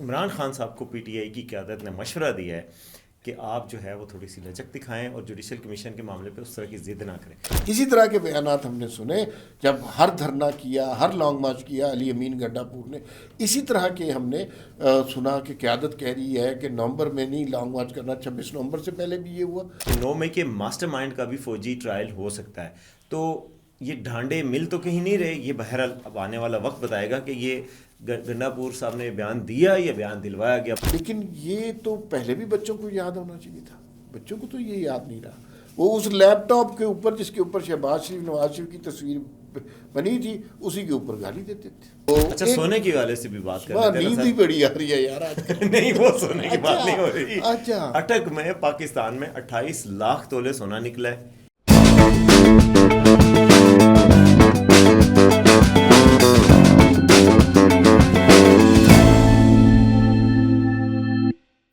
عمران خان صاحب کو P T I کی قیادت نے مشورہ دیا ہے کہ آپ جو ہے وہ تھوڑی سی لچک دکھائیں اور جوڈیشل کمیشن کے معاملے پہ اس طرح کی ضد نہ کریں. اسی طرح کے بیانات ہم نے سنے جب ہر دھرنا کیا، ہر لانگ مارچ کیا علی امین گنڈا پور نے. اسی طرح کے ہم نے سنا کہ قیادت کہہ رہی ہے کہ نومبر میں نہیں لانگ مارچ کرنا، 26 نومبر سے پہلے بھی یہ ہوا. 9 مئی کے ماسٹر مائنڈ کا بھی فوجی ٹرائل ہو سکتا ہے. تو یہ ڈھانڈے مل تو کہیں نہیں رہے. یہ بہرحال اب آنے والا وقت بتائے گا کہ یہ گنڈا پور صاحب نے بیان دیا یا بیان دلوایا گیا. لیکن یہ تو پہلے بھی بچوں کو یاد ہونا چاہیے تھا، بچوں کو تو یہ یاد نہیں رہا. وہ اس لیپ ٹاپ کے اوپر جس کے اوپر شہباز شریف، نواز شریف کی تصویر بنی تھی، اسی کے اوپر گالی دیتے تھے. اچھا، سونے کی والے سے بھی بات کر لیتے ہیں. نیند ہی بڑی آ رہی ہے یار آج کل. نہیں، وہ سونے کی بات نہیں ہو رہی. اچھا، اٹک میں پاکستان میں 28 لاکھ تولے سونا نکلا ہے.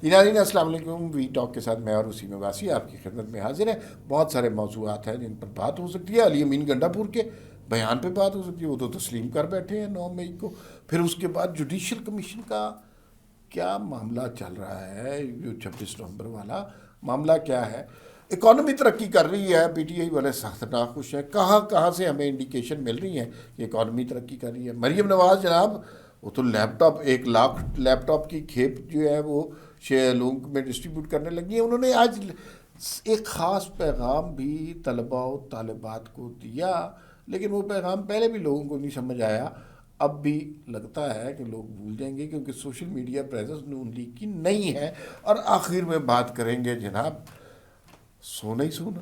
ناظرین السلام علیکم. وی ٹاک کے ساتھ میں اور وسیم عباسی آپ کی خدمت میں حاضر ہیں. بہت سارے موضوعات ہیں جن پر بات ہو سکتی ہے. علی امین گنڈا پور کے بیان پہ بات ہو سکتی ہے، وہ تو تسلیم کر بیٹھے ہیں 9 مئی کو. پھر اس کے بعد جوڈیشل کمیشن کا کیا معاملہ چل رہا ہے، جو 26 نومبر والا معاملہ کیا ہے. اکانومی ترقی کر رہی ہے، پی ٹی آئی والے سخت ناخوش ہیں. کہاں سے ہمیں انڈیکیشن مل رہی ہیں کہ اکانومی ترقی کر رہی ہے. مریم نواز جناب، وہ تو لیپ ٹاپ 1 لاکھ لیپ ٹاپ کی کھیپ جو ہے وہ لوگوں میں ڈسٹریبیوٹ کرنے لگی ہیں. انہوں نے آج ایک خاص پیغام بھی طلباء و طالبات کو دیا، لیکن وہ پیغام پہلے بھی لوگوں کو نہیں سمجھ آیا. اب بھی لگتا ہے کہ لوگ بھول جائیں گے کیونکہ سوشل میڈیا پریزنس نون لیگ کی نہیں ہے. اور آخر میں بات کریں گے جناب سونا ہی سونا،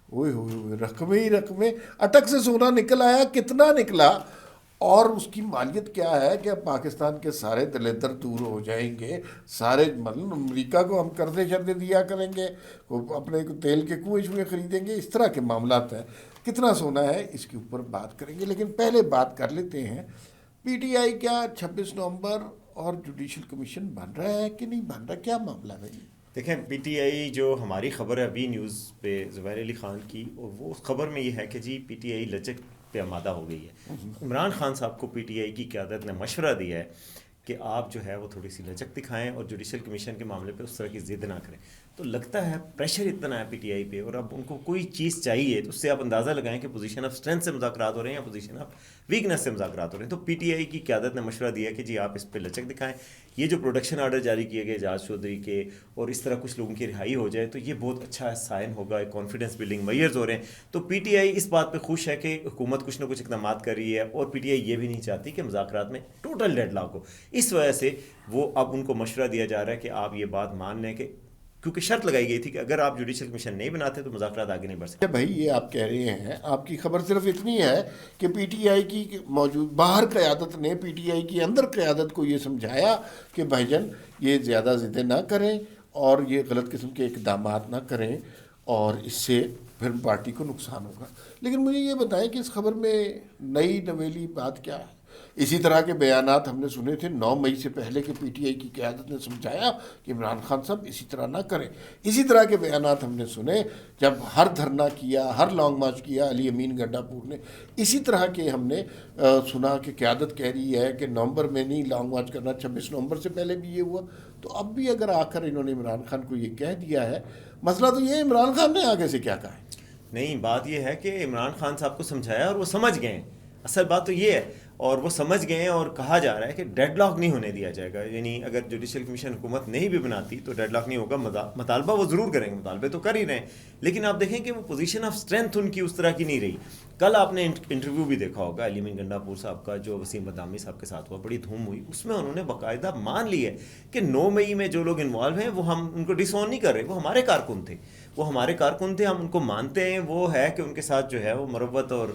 اوئے ہوئے رقمیں ہی رقمیں. اٹک سے سونا نکل آیا، کتنا نکلا اور اس کی مالیت کیا ہے کہ اب پاکستان کے سارے دلدر دور ہو جائیں گے. سارے مطلب امریکہ کو ہم قرضے شرضے دیا کریں گے، اپنے تیل کے کنویں شوئیں خریدیں گے. اس طرح کے معاملات ہیں. کتنا سونا ہے اس کے اوپر بات کریں گے، لیکن پہلے بات کر لیتے ہیں پی ٹی آئی کیا 26 نومبر اور جوڈیشل کمیشن بن رہا ہے کہ نہیں بن رہا، کیا معاملہ ہے جی؟ دیکھیں، پی ٹی آئی جو ہماری خبر ہے وی نیوز پہ زبیر علی خان کی، اور وہ خبر میں یہ ہے کہ جی پی ٹی آئی لچک پہ آمادہ ہو گئی ہے. عمران خان صاحب کو پی ٹی آئی کی قیادت نے مشورہ دیا ہے کہ آپ جو ہے وہ تھوڑی سی لچک دکھائیں اور جوڈیشل کمیشن کے معاملے پہ اس طرح کی ضد نہ کریں. تو لگتا ہے پریشر اتنا ہے پی ٹی آئی پہ، اور اب ان کو کوئی چیز چاہیے تو اس سے آپ اندازہ لگائیں کہ پوزیشن آف اسٹرینتھ سے مذاکرات ہو رہے ہیں یا پوزیشن آف ویکنیس سے مذاکرات ہو رہے ہیں. تو پی ٹی آئی کی قیادت نے مشورہ دیا کہ جی آپ اس پہ لچک دکھائیں. یہ جو پروڈکشن آرڈر جاری کیے گئے اعجاز چودھری کے، اور اس طرح کچھ لوگوں کی رہائی ہو جائے تو یہ بہت اچھا سائن ہوگا. ایک کانفیڈنس بلڈنگ میئرز ہو رہے ہیں. تو پی ٹی آئی اس بات پہ خوش ہے کہ حکومت کچھ نہ کچھ اقدامات کر رہی ہے، اور پی ٹی آئی یہ بھی نہیں چاہتی کہ مذاکرات میں ٹوٹل ڈیڈ لاک ہو. اس وجہ سے وہ اب ان کو مشورہ دیا جا رہا ہے کہ آپ یہ بات مان لیں کہ کیونکہ شرط لگائی گئی تھی کہ اگر آپ جوڈیشل کمیشن نہیں بناتے تو مذاکرات آگے نہیں بڑھ سکتے. بھائی یہ آپ کہہ رہے ہیں، آپ کی خبر صرف اتنی ہے کہ پی ٹی آئی کی موجود باہر قیادت نے پی ٹی آئی کی اندر قیادت کو یہ سمجھایا کہ بھائی جان یہ زیادہ ضدیں نہ کریں اور یہ غلط قسم کے اقدامات نہ کریں، اور اس سے پھر پارٹی کو نقصان ہوگا. لیکن مجھے یہ بتائیں کہ اس خبر میں نئی نویلی بات کیا ہے؟ اسی طرح کے بیانات ہم نے سنے تھے 9 مئی سے پہلے کہ پی ٹی آئی کی قیادت نے سمجھایا کہ عمران خان صاحب اسی طرح نہ کریں. اسی طرح کے بیانات ہم نے سنے جب ہر دھرنا کیا، ہر لانگ مارچ کیا علی امین گنڈا پور نے. اسی طرح کے ہم نے سنا کہ قیادت کہہ رہی ہے کہ نومبر میں نہیں لانگ مارچ کرنا، 26 نومبر سے پہلے بھی یہ ہوا. تو اب بھی اگر آ کر انہوں نے عمران خان کو یہ کہہ دیا ہے، مسئلہ تو یہ ہے عمران خان نے آگے سے کیا کہا ہے. نہیں، بات یہ ہے کہ عمران خان صاحب کو سمجھایا اور وہ سمجھ گئے ہیں. اصل بات تو یہ ہے، اور وہ سمجھ گئے ہیں، اور کہا جا رہا ہے کہ ڈیڈ لاک نہیں ہونے دیا جائے گا. یعنی اگر جوڈیشل کمیشن حکومت نہیں بھی بناتی تو ڈیڈ لاک نہیں ہوگا. مطالبہ وہ ضرور کریں گے، مطالبے تو کر ہی رہے ہیں، لیکن آپ دیکھیں کہ وہ پوزیشن آف اسٹرینتھ ان کی اس طرح کی نہیں رہی. کل آپ نے انٹرویو بھی دیکھا ہوگا علی امین گنڈا پور صاحب کا جو وسیم بدامی صاحب کے ساتھ ہوا، بڑی دھوم ہوئی. اس میں انہوں نے باقاعدہ مان لی ہے کہ 9 مئی میں جو لوگ انوالو ہیں وہ ہم ان کو ڈس آن نہیں کر رہے، وہ ہمارے کارکن تھے، ہم ان کو مانتے ہیں. وہ ہے کہ ان کے ساتھ جو ہے وہ مروت اور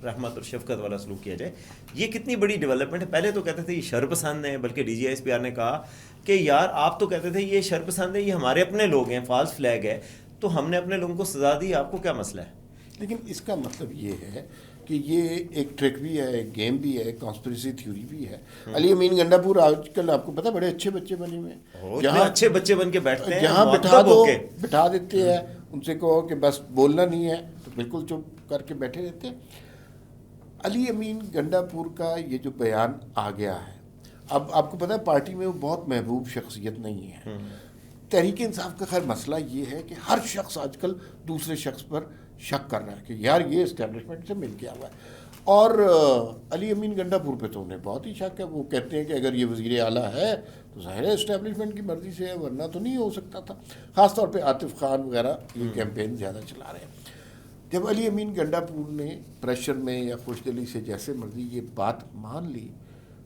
رحمت اور شفقت والا سلوک کیا جائے. یہ کتنی بڑی ڈیولپمنٹ ہے. پہلے تو کہتے تھے یہ شر پسند ہیں، بلکہ D G S P R نے کہا کہ یار آپ تو کہتے تھے یہ شر پسند ہے، یہ ہمارے اپنے لوگ ہیں، فالس فلیگ ہے، تو ہم نے اپنے لوگوں کو سزا دی، آپ کو کیا مسئلہ ہے. لیکن اس کا مطلب یہ ہے کہ یہ ایک ٹرک بھی ہے، ایک گیم بھی ہے، ایک کانسپریسی تھیوری بھی ہے. علی امین گنڈا پور آج کل آپ کو پتا بڑے اچھے بچے بنے ہوئے ہیں، جہاں اچھے بچے بن کے بیٹھتے ہیں، جہاں بٹھا دیتے ہیں، ان سے کہو کہ بس بولنا نہیں ہے تو بالکل چپ کر کے بیٹھے رہتے ہیں. علی امین گنڈا پور کا یہ جو بیان آ گیا ہے، اب آپ کو پتہ ہے پارٹی میں وہ بہت محبوب شخصیت نہیں ہے. تحریک انصاف کا خیر مسئلہ یہ ہے کہ ہر شخص آج کل دوسرے شخص پر شک کر رہا ہے کہ یار یہ اسٹیبلشمنٹ سے مل کے آ ہوا ہے. اور علی امین گنڈا پور پہ تو انہیں بہت ہی شک ہے. وہ کہتے ہیں کہ اگر یہ وزیر اعلیٰ ہے تو ظاہر ہے اسٹیبلشمنٹ کی مرضی سے ہے, ورنہ تو نہیں ہو سکتا تھا. خاص طور پہ عاطف خان وغیرہ یہ کیمپین زیادہ چلا رہے ہیں. جب علی امین گنڈا پور نے پریشر میں یا خوش دلی سے جیسے مرضی یہ بات مان لی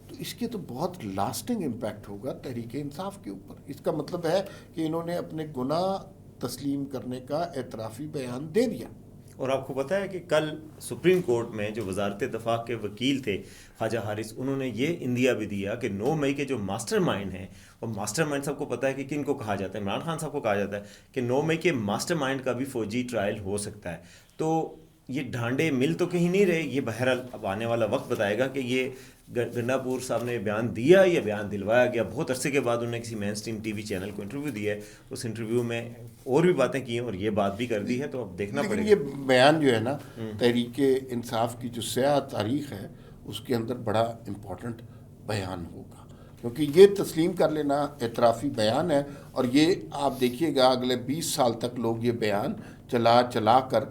تو اس کے تو بہت لاسٹنگ امپیکٹ ہوگا تحریک انصاف کے اوپر. اس کا مطلب ہے کہ انہوں نے اپنے گناہ تسلیم کرنے کا اعترافی بیان دے دیا. اور آپ کو پتہ ہے کہ کل سپریم کورٹ میں جو وزارت دفاع کے وکیل تھے خواجہ حارث, انہوں نے یہ اندیا بھی دیا کہ 9 مئی کے جو ماسٹر مائنڈ ہیں, اور ماسٹر مائنڈ سب کو پتہ ہے کہ کن کو کہا جاتا ہے, عمران خان صاحب کو کہا جاتا ہے کہ 9 مئی کے ماسٹر مائنڈ کا بھی فوجی ٹرائل ہو سکتا ہے. تو یہ ڈھانڈے مل تو کہیں نہیں رہے. یہ بہرحال اب آنے والا وقت بتائے گا کہ یہ گنڈا پور صاحب نے بیان دیا یا بیان دلوایا گیا. بہت عرصے کے بعد انہوں نے کسی مین اسٹریم ٹی وی چینل کو انٹرویو دیا ہے. اس انٹرویو میں اور بھی باتیں کی ہیں اور یہ بات بھی کر دی ہے, تو اب دیکھنا پڑے گا. یہ بیان جو ہے نا تحریک انصاف کی جو سیاہ تاریخ ہے اس کے اندر بڑا امپورٹنٹ بیان ہوگا, کیونکہ یہ تسلیم کر لینا اعترافی بیان ہے. اور یہ آپ دیکھیے گا اگلے 20 سال تک لوگ یہ بیان چلا کر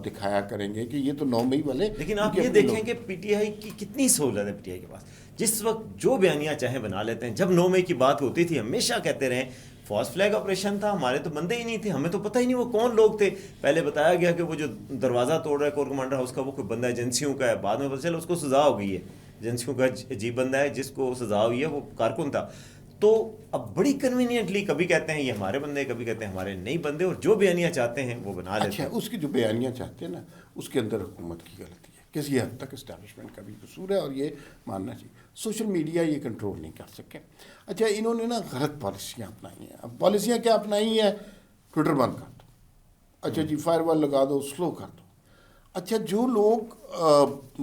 دکھایا کریں گے کہ یہ تو 9 مئی والے. لیکن آپ یہ دیکھیں کہ پی ٹی آئی کی کتنی سہولت ہے. پی ٹی آئی کے پاس جس وقت جو بیانیاں چاہیں بنا لیتے ہیں. جب 9 مئی کی بات ہوتی تھی ہمیشہ کہتے رہے فالس فلیگ آپریشن تھا, ہمارے تو بندے ہی نہیں تھے, ہمیں تو پتہ ہی نہیں وہ کون لوگ تھے. پہلے بتایا گیا کہ وہ جو دروازہ توڑ رہا ہے کور کمانڈر ہاؤس کا وہ کوئی بندہ ایجنسیوں کا ہے. بعد میں پتہ چلا اس کو سزا ہو گئی ہے, ایجنسیوں کا عجیب بندہ ہے جس کو سزا ہوئی ہے, وہ کارکن تھا. تو اب بڑی کنوینئنٹلی کبھی کہتے ہیں یہ ہمارے بندے, کبھی کہتے ہیں ہمارے نہیں بندے, اور جو بیانیاں چاہتے ہیں وہ بنا لیتے ہیں. اچھا, اس کی جو بیانیاں چاہتے ہیں نا اس کے اندر حکومت کی غلطی ہے, کسی حد تک اسٹیبلشمنٹ کا بھی قصور ہے, اور یہ ماننا چاہیے. سوشل میڈیا یہ کنٹرول نہیں کر سکے. اچھا, انہوں نے نا غلط پالیسیاں اپنائی ہیں. اب پالیسیاں کیا اپنائی ہیں؟ ٹویٹر بند کر دو, اچھا جی فائر وال لگا دو, سلو کر دو. اچھا, جو لوگ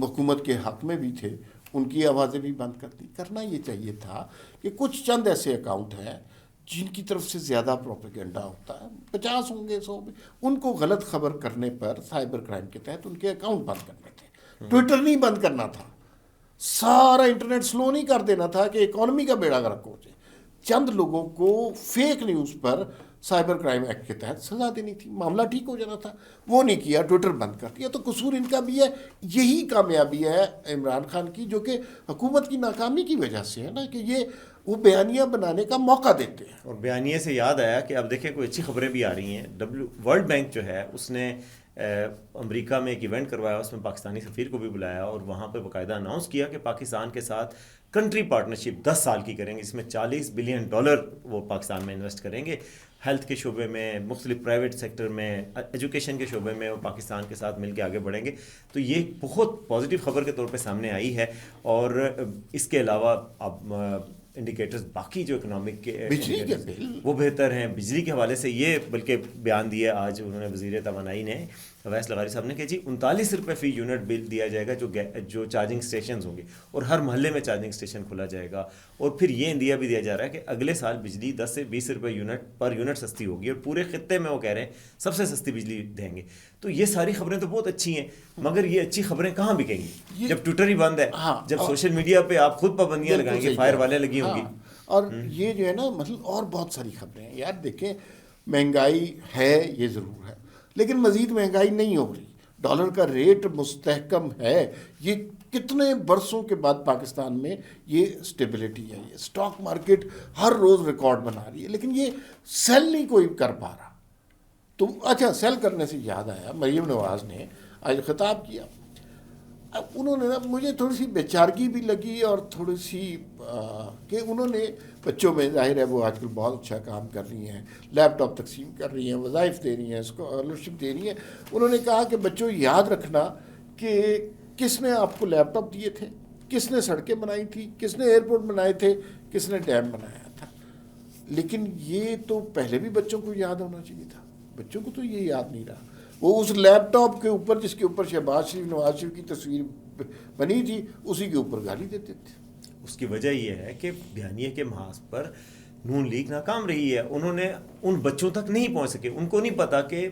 حکومت کے حق میں بھی تھے ان کی آوازیں بھی بند کر دی. کرنا یہ چاہیے تھا کہ کچھ چند ایسے اکاؤنٹ ہیں جن کی طرف سے زیادہ پروپیگنڈا ہوتا ہے, 50 ہوں گے 100 میں, ان کو غلط خبر کرنے پر سائبر کرائم کے تحت ان کے اکاؤنٹ بند کرنے تھے. ٹویٹر نہیں بند کرنا تھا, سارا انٹرنیٹ سلو نہیں کر دینا تھا کہ اکانومی کا بیڑا غرق ہو جائے. چند لوگوں کو فیک نیوز پر سائبر کرائم ایکٹ کے تحت سزا دینی تھی, معاملہ ٹھیک ہو جانا تھا. وہ نہیں کیا, ٹویٹر بند کر دیا. تو قصور ان کا بھی ہے. یہی کامیابی ہے عمران خان کی, جو کہ حکومت کی ناکامی کی وجہ سے ہے نا, کہ یہ وہ بیانیاں بنانے کا موقع دیتے ہیں. اور بیانیے سے یاد آیا کہ اب دیکھیں کوئی اچھی خبریں بھی آ رہی ہیں. ورلڈ بینک جو ہے اس نے امریکہ میں ایک ایونٹ کروایا, اس میں پاکستانی سفیر کو بھی بلایا اور وہاں پہ باقاعدہ اناؤنس کیا کہ پاکستان کے ساتھ کنٹری پارٹنرشپ 10 سال کی کریں گے, جس میں $40 بلین وہ پاکستان میں انویسٹ کریں گے. ہیلتھ کے شعبے میں, مختلف پرائیویٹ سیکٹر میں, ایجوکیشن کے شعبے میں وہ پاکستان کے ساتھ مل کے آگے بڑھیں گے. تو یہ بہت پازیٹیو خبر کے طور پہ سامنے آئی ہے. اور اس کے علاوہ اب انڈیکیٹرز باقی جو اکنامک کے بجلی کے بل وہ بہتر ہیں. بجلی کے حوالے سے یہ بلکہ بیان دیا آج انہوں نے وزیر توانائی نے اویس لغاری صاحب نے کہ جی 39 روپے فی یونٹ بل دیا جائے گا جو چارجنگ اسٹیشنز ہوں گے, اور ہر محلے میں چارجنگ اسٹیشن کھولا جائے گا. اور پھر یہ اندیا بھی دیا جا رہا ہے کہ اگلے سال بجلی 10 سے 20 روپے پر یونٹ سستی ہوگی, اور پورے خطے میں وہ کہہ رہے ہیں سب سے سستی بجلی دیں گے. تو یہ ساری خبریں تو بہت اچھی ہیں, مگر یہ اچھی خبریں کہاں بکیں گی جب ٹویٹر ہی بند ہے, جب سوشل میڈیا پہ آپ خود پابندیاں لگائیں گے, فائر والے لگی ہوں گی. اور یہ جو ہے نا مطلب اور بہت ساری خبریں ہیں یار. دیکھیں مہنگائی ہے, یہ ضرور ہے, لیکن مزید مہنگائی نہیں ہو رہی. ڈالر کا ریٹ مستحکم ہے. یہ کتنے برسوں کے بعد پاکستان میں یہ اسٹیبلٹی ہے. یہ اسٹاک مارکیٹ ہر روز ریکارڈ بنا رہی ہے, لیکن یہ سیل نہیں کوئی کر پا رہا. تو اچھا, سیل کرنے سے یاد آیا, مریم نواز نے آج خطاب کیا. اب انہوں نے نا مجھے تھوڑی سی بیچارگی بھی لگی, اور تھوڑی سی کہ انہوں نے بچوں میں ظاہر ہے وہ آج کل بہت اچھا کام کر رہی ہیں, لیپ ٹاپ تقسیم کر رہی ہیں, وظائف دے رہی ہیں, اسکالرشپ دے رہی ہیں. انہوں نے کہا کہ بچوں یاد رکھنا کہ کس نے آپ کو لیپ ٹاپ دیے تھے, کس نے سڑکیں بنائی تھی, کس نے ایئرپورٹ بنائے تھے, کس نے ڈیم بنایا تھا. لیکن یہ تو پہلے بھی بچوں کو یاد ہونا چاہیے تھا. بچوں کو تو یہ یاد نہیں رہا. وہ اس لیپ ٹاپ کے اوپر جس کے اوپر شہباز شریف نواز شریف کی تصویر بنی تھی اسی کے اوپر گالی دیتے تھے. اس کی وجہ یہ ہے کہ بیانیے کے محاذ پر نون لیگ ناکام رہی ہے. انہوں نے ان بچوں تک نہیں پہنچ سکے. ان کو نہیں پتا کہ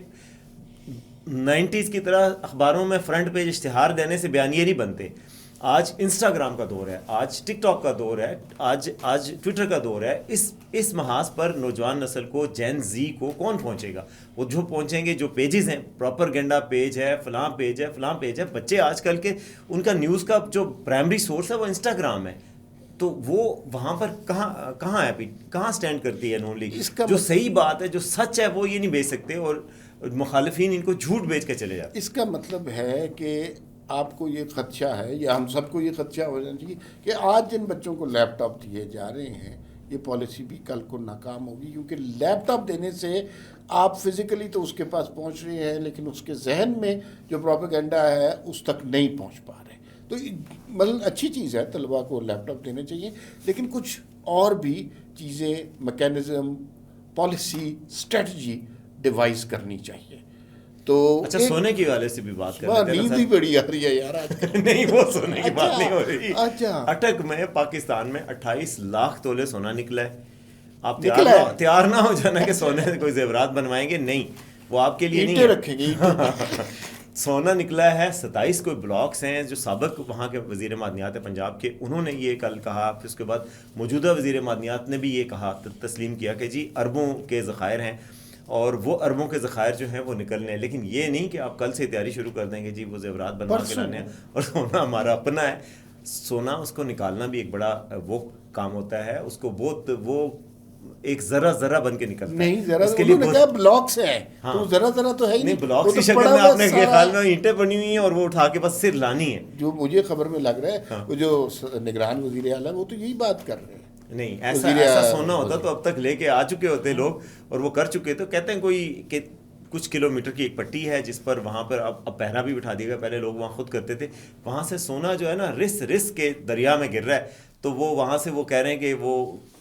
90s کی طرح اخباروں میں فرنٹ پیج اشتہار دینے سے بیانیے نہیں بنتے. آج انسٹاگرام کا دور ہے, آج ٹک ٹاک کا دور ہے, آج ٹویٹر کا دور ہے. اس محاذ پر نوجوان نسل کو, جین زی کو کون پہنچے گا؟ وہ جو پہنچیں گے جو پیجز ہیں, پراپرگنڈا پیج ہے, فلاں پیج ہے, فلاں پیج ہے. بچے آج کل کے ان کا نیوز کا جو پرائمری سورس ہے وہ انسٹاگرام ہے. تو وہ وہاں پر کہاں ہے, کہاں سٹینڈ کرتی ہے نون لیگ؟ جو صحیح بات ہے, جو سچ ہے, وہ یہ نہیں بیچ سکتے, اور مخالفین ان کو جھوٹ بیچ کے چلے جاتے. اس کا مطلب ہے کہ آپ کو یہ خدشہ ہے, یا ہم سب کو یہ خدشہ ہو جانا چاہیے کہ آج جن بچوں کو لیپ ٹاپ دیے جا رہے ہیں, یہ پالیسی بھی کل کو ناکام ہوگی, کیونکہ لیپ ٹاپ دینے سے آپ فزیکلی تو اس کے پاس پہنچ رہے ہیں, لیکن اس کے ذہن میں جو پروپیگنڈا ہے اس تک نہیں پہنچ پا رہے. تو مطلب اچھی چیز ہے, طلباء کو لیپ ٹاپ دینے چاہیے, لیکن کچھ اور بھی چیزیں, میکینزم, پالیسی, اسٹریٹجی ڈیوائز کرنی چاہیے. تو اچھا, سونے کی والے سے بھی بات کر لیتے ہیں. نیند ہی بڑی آ رہی ہے یار آج کل. نہیں, وہ سونے کی بات نہیں ہو رہی. اچھا, اٹک میں پاکستان میں 28 لاکھ تولے سونا نکلا ہے. آپ تیار نہ ہو جانا کہ سونے سے کوئی زیورات بنوائیں گے, نہیں, وہ آپ کے لیے نہیں رکھیں گے. سونا نکلا ہے. 27 کوئی بلاکس ہیں جو سابق وہاں کے وزیر معدنیات ہے پنجاب کے, انہوں نے یہ کل کہا. پھر اس کے بعد موجودہ وزیر معدنیات نے بھی یہ کہا, تسلیم کیا کہ جی اربوں کے ذخائر ہیں, اور وہ اربوں کے ذخائر جو ہیں وہ نکلنے ہیں. لیکن یہ نہیں کہ آپ کل سے تیاری شروع کر دیں گے جی وہ زیورات بنوا کے لانے ہیں, اور سونا ہمارا اپنا ہے. سونا اس کو نکالنا بھی ایک بڑا وہ کام ہوتا ہے, اس کو بہت وہ ایک ذرا بن کے نکلتا ہے. نہیں, ذرا اس کے لیے بلاکس ہیں, تو ذرا تو ہے ہی نہیں. بلاکس کی شکل میں آپ نے خیال میں اینٹیں بنی ہوئی ہیں, اور وہ اٹھا کے بس صرف لانی ہے. جو مجھے خبر میں لگ رہا ہے وہ جو نگران وزیر اعلیٰ وہ تو یہی بات کر رہے ہیں. نہیں, ایسا سونا ہوتا تو اب تک لے کے آ چکے ہوتے لوگ, اور وہ کر چکے. تو کہتے ہیں کوئی کہ کچھ کلومیٹر کی ایک پٹی ہے جس پر وہاں پر اب پہرا بھی بٹھا دیا گیا. پہلے لوگ وہاں خود کرتے تھے. وہاں سے سونا جو ہے نا رس کے دریا میں گر رہا ہے. تو وہ وہاں سے وہ کہہ رہے ہیں کہ وہ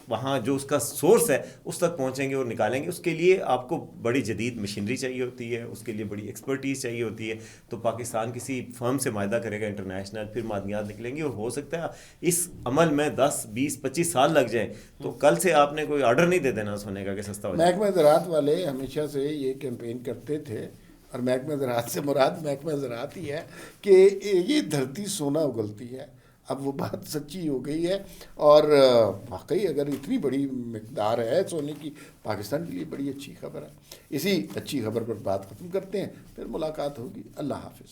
وہاں جو اس کا سورس ہے اس تک پہنچیں گے اور نکالیں گے. اس کے لیے آپ کو بڑی جدید مشینری چاہیے ہوتی ہے, اس کے لیے بڑی ایکسپرٹیز چاہیے ہوتی ہے. تو پاکستان کسی فرم سے معاہدہ کرے گا انٹرنیشنل, پھر معدنیات نکلیں گی, اور ہو سکتا ہے اس عمل میں 10, 20, 25 سال لگ جائیں. تو کل سے آپ نے کوئی آرڈر نہیں دے دینا سونے کا کہ سستا ہو جائے. محکمہ زراعت والے ہمیشہ سے یہ کیمپین کرتے تھے, اور محکمہ زراعت سے مراد محکمہ زراعت ہی ہے, کہ یہ دھرتی سونا اگلتی ہے. اب وہ بات سچی ہو گئی ہے, اور واقعی اگر اتنی بڑی مقدار ہے سونے کی, پاکستان کے لیے بڑی اچھی خبر ہے. اسی اچھی خبر پر بات ختم کرتے ہیں, پھر ملاقات ہوگی. اللہ حافظ.